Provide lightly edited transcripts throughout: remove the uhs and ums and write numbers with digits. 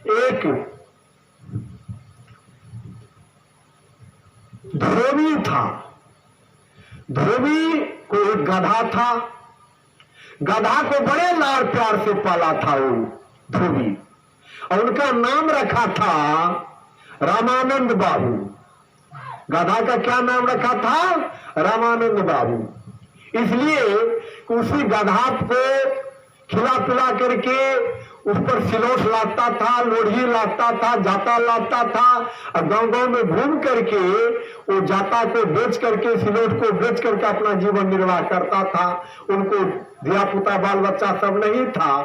एक धोबी था। धोबी को एक गधा था। गधा को बड़े लाड़ प्यार से पाला था वो धोबी, और उनका नाम रखा था रामानंद बाबू। गधा का क्या नाम रखा था? रामानंद बाबू। इसलिए उसी गधा को खिला पिला करके उस पर सिलोट लाता था, लोढ़ी लाता था, जाता लाता था, और गांव गांव में घूम करके वो जाता को बेच करके, सिलोट को बेच करके अपना जीवन निर्वाह करता था। उनको धिया पुता बाल बच्चा सब नहीं था,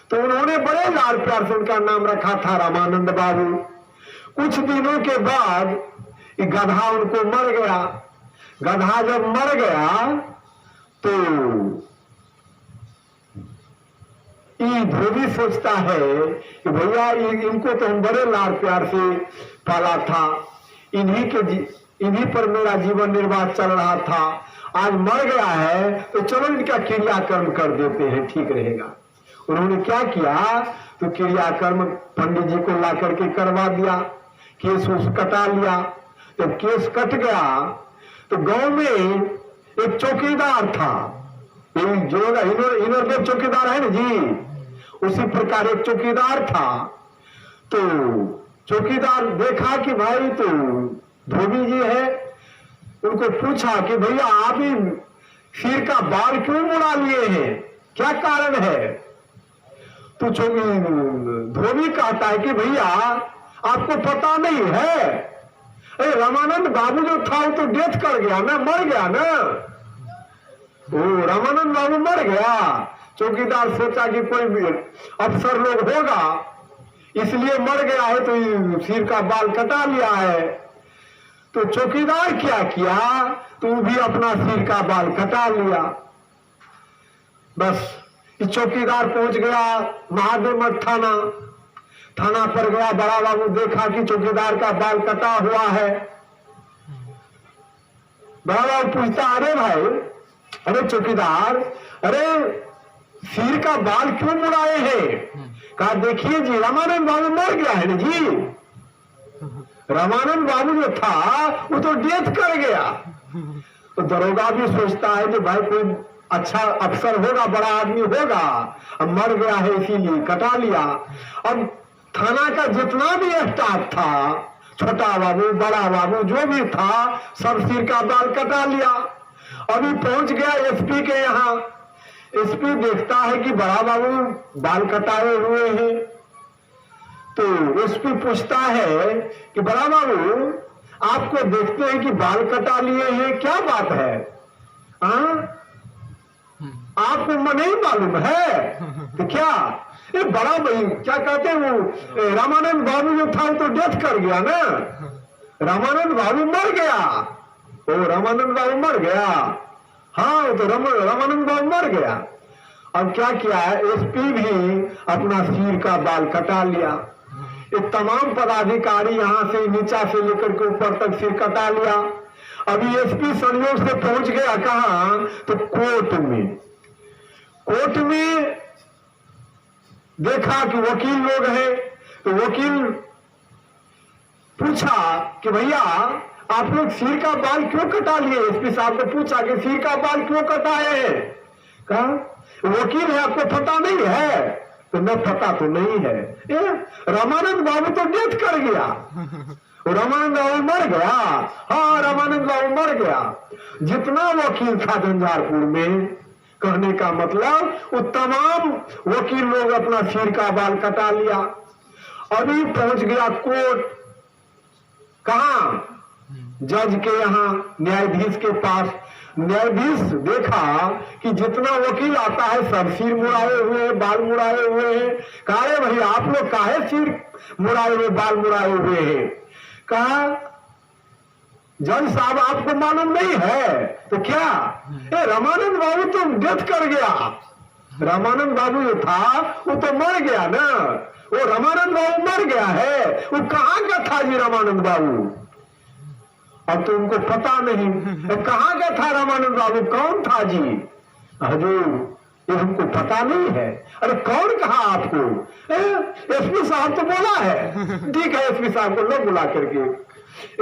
तो उन्होंने बड़े लाड़ प्यार से उनका नाम रखा था रामानंद बाबू। कुछ दिनों के बाद गधा उनको मर गया। गधा जब मर गया तो ये धोबी सोचता है कि भैया इनको तो हम बड़े लाड़ प्यार से पाला था, इन्हीं पर मेरा जीवन निर्वाह चल रहा था, आज मर गया है तो चलो इनका क्रियाकर्म कर देते हैं, ठीक रहेगा। उन्होंने क्या किया, तो क्रियाकर्म पंडित जी को ला करके करवा दिया, केस उस कटा लिया। जब केस कट गया तो गांव में एक चौकीदार था। जो इनर चौकीदार है ना जी, उसी प्रकार एक चौकीदार था। तो चौकीदार देखा कि भाई तो धोबी जी है, उनको पूछा कि भैया आप ही सिर का बाल क्यों मुड़ा लिए हैं, क्या कारण है? तो धोबी कहता है कि भैया आपको पता नहीं है, रामानंद बाबू जो था वो तो डेथ कर गया ना, मर गया ना। वो रामानंद बाबू मर गया। चौकीदार सोचा कि कोई भी अफसर लोग होगा इसलिए मर गया है, तो सिर का बाल कटा लिया है। तो चौकीदार क्या किया, तो भी अपना सिर का बाल कटा लिया। बस चौकीदार पहुंच गया महादेव मठ थाना। थाना पर गया, बड़ा बाबू देखा कि चौकीदार का बाल कटा हुआ है। बड़ा बाबू पूछता, अरे भाई, अरे चौकीदार, अरे सिर का बाल क्यों मुड़ाए हैं? कहा देखिए जी, रामानंद बाबू मर गया है ना जी। रामानंद बाबू जो था वो तो डेथ कर गया। तो दरोगा भी सोचता है कि भाई कोई अच्छा अफसर होगा, बड़ा आदमी होगा, अब मर गया है इसीलिए कटा लिया। अब थाना का जितना भी स्टाफ था, छोटा बाबू बड़ा बाबू जो भी था, सब सिर का बाल कटा लिया। अभी पहुंच गया एसपी के यहाँ। एसपी देखता है कि बड़ा बाबू बाल कटाए हुए हैं। तो एसपी पूछता है कि बड़ा बाबू आपको देखते हैं कि बाल कटा लिए हैं, क्या बात है? आपको नहीं मालूम है? तो क्या ये बड़ा भाई क्या कहते हैं, वो रामानंद बाबू जो था वो तो डेथ कर गया ना, रामानंद बाबू मर गया। ओ रामानंद बाबू मर गया, हाँ वो तो रामानंद बाबू मर गया। अब क्या किया, एसपी भी अपना सिर का बाल कटा लिया। ये तमाम पदाधिकारी यहां से नीचा से लेकर के ऊपर तक सिर कटा लिया। अभी एसपी संयोग से पहुंच गया कहां, तो कोर्ट में। कोर्ट में देखा कि वकील लोग हैं, तो वकील पूछा कि भैया आप लोग सिर का बाल क्यों कटा लिए? एसपी साहब ने पूछा कि सिर का बाल क्यों कटाए हैं? कहा वकील है, आपको पता नहीं है? तो न पता तो नहीं है। रामानंद बाबू तो डेथ कर गया, रामानंद बाबू मर गया। हाँ रामानंद बाबू मर गया। जितना वकील था झंझारपुर में, कहने का मतलब वो तमाम वकील लोग अपना सिर का बाल कटा लिया। अभी पहुंच गया कोर्ट, कहां? जज के यहाँ, न्यायाधीश के पास। न्यायाधीश देखा कि जितना वकील आता है सब सिर मुड़ाए हुए हैं, बाल मुड़ाए हुए हैं। कहा भाई आप लोग काहे सिर मुड़ाए हुए, बाल मुड़ाए हुए हैं? कहा जज साहब आपको मालूम नहीं है? तो क्या रामानंद बाबू तो डेथ कर गया। रामानंद बाबू जो था वो तो मर गया ना, वो रामानंद बाबू मर गया है। वो कहाँ का था जी रामानंद बाबू? अब तो उनको पता नहीं कहाँ का था रामानंद बाबू, कौन था जी? हजूर ये हमको पता नहीं है। अरे कौन कहा आपको? एसपी साहब तो बोला है। ठीक है, एसपी साहब को लो बुला करके,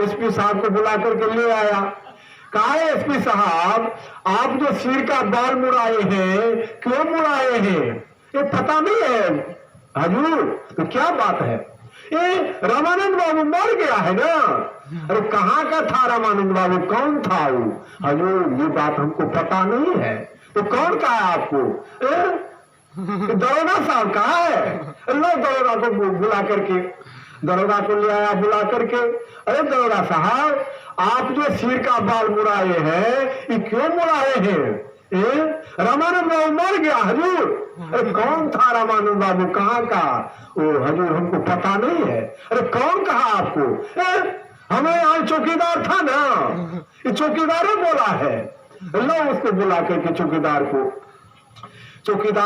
एसपी साहब को बुला करके ले आया। कहा है एसपी साहब, आप जो सिर का बाल मुड़ाए हैं, क्यों मुड़ाए हैं? ये पता नहीं है हजूर। तो क्या बात है? ये रामानंद बाबू मर गया है ना। अरे कहाँ का था रामानंद बाबू? कौन था वो? हजूर ये बात हमको पता नहीं है। तो कौन कहा आपको? दरोगा साहब कहा है। लो दरोगा को बुला करके, दरोगा को ले आया बुला करके। अरे दरोगा साहब, आप जो सिर का बाल मुड़ाए हैं, ये क्यों मुड़ाए हैं? रामानंद बाबू मर गया हजूर। अरे कौन था रामानंद बाबू? कहाँ का? ओ हजूर हमको पता नहीं है। अरे कौन कहा आपको? हमें यहाँ चौकीदार था ना, ये चौकीदार बोला है। लो उसको बुला करके चौकीदार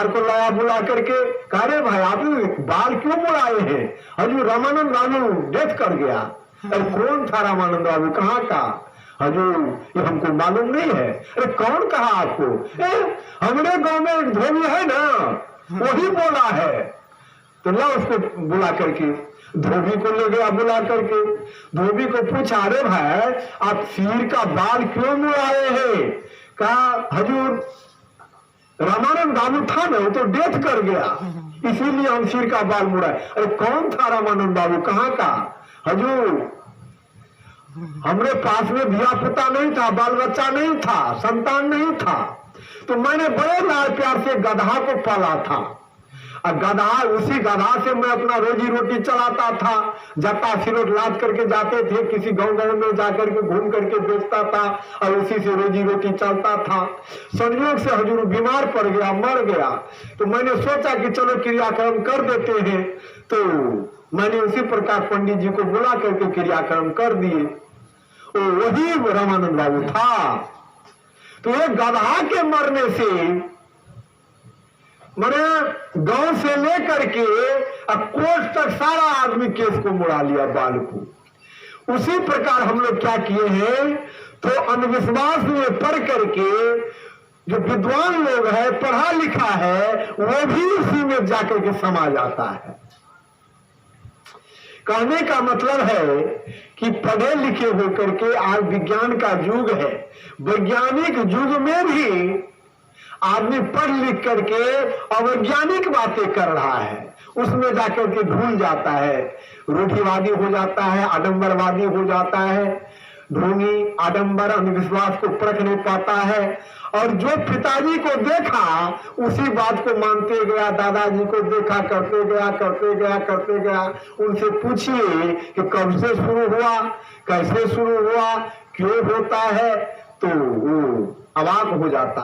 को लाया बुला करके। कह रहे भाई आप बाल क्यों मुड़ाए हैं? हजूर रामानंद बाबू डेथ कर गया। अरे कौन था रामानंद बाबू? कहाँ का? हजूर ये हमको मालूम नहीं है। अरे कौन कहा आपको? हमारे गांव में एक धोबी है ना, वही बोला है। तो ला उसको बुला करके, धोबी को ले गया बुला करके। धोबी को पूछा, अरे भाई आप सिर का बाल क्यों मुड़ाए हैं? कहा हजूर रामानंद बाबू था ना, वो तो डेथ कर गया, इसीलिए हम सिर का बाल मुड़ाए। अरे कौन था रामानंद बाबू? कहाँ का? हजूर हमरे पास में धिया पुता नहीं था, बाल बच्चा नहीं था, संतान नहीं था, तो मैंने बड़े लाड़ प्यार से गधा को पाला था। और गधा, उसी गधा से मैं अपना रोजी रोटी चलाता था। जता सिरोट लाद करके जाते थे, किसी गांव में जाकर के घूम करके बेचता था और उसी से रोजी रोटी चलता था। संयोग से हजूर बीमार पड़ गया, मर गया। तो मैंने सोचा कि चलो क्रियाक्रम कर देते हैं। तो मैंने उसी प्रकार पंडित जी को बुला करके क्रियाक्रम कर दिए। वही रामानंद बाबू था। तो ये गधा के मरने से मैंने गांव से लेकर के कोर्ट तक सारा आदमी केस को मुड़ा लिया, बाल को। उसी प्रकार हम लोग क्या किए हैं, तो अंधविश्वास में पढ़ करके जो विद्वान लोग है, पढ़ा लिखा है, वो भी उसी में जाकर के समा जाता है। कहने का मतलब है कि पढ़े लिखे होकर के आज विज्ञान का युग है, वैज्ञानिक युग में भी आदमी पढ़ लिख करके अवैज्ञानिक बातें कर रहा है, उसमें जाकर के भूल जाता है, रूढ़िवादी हो जाता है, आडंबरवादी हो जाता है, ढोंगी आडंबर अंधविश्वास को परख नहीं पाता है। और जो पिताजी को देखा उसी बात को मानते गया, दादाजी को देखा करते गया। उनसे पूछिए कि कब से शुरू हुआ, कैसे शुरू हुआ, क्यों होता है, तो वो अवाक हो जाता है।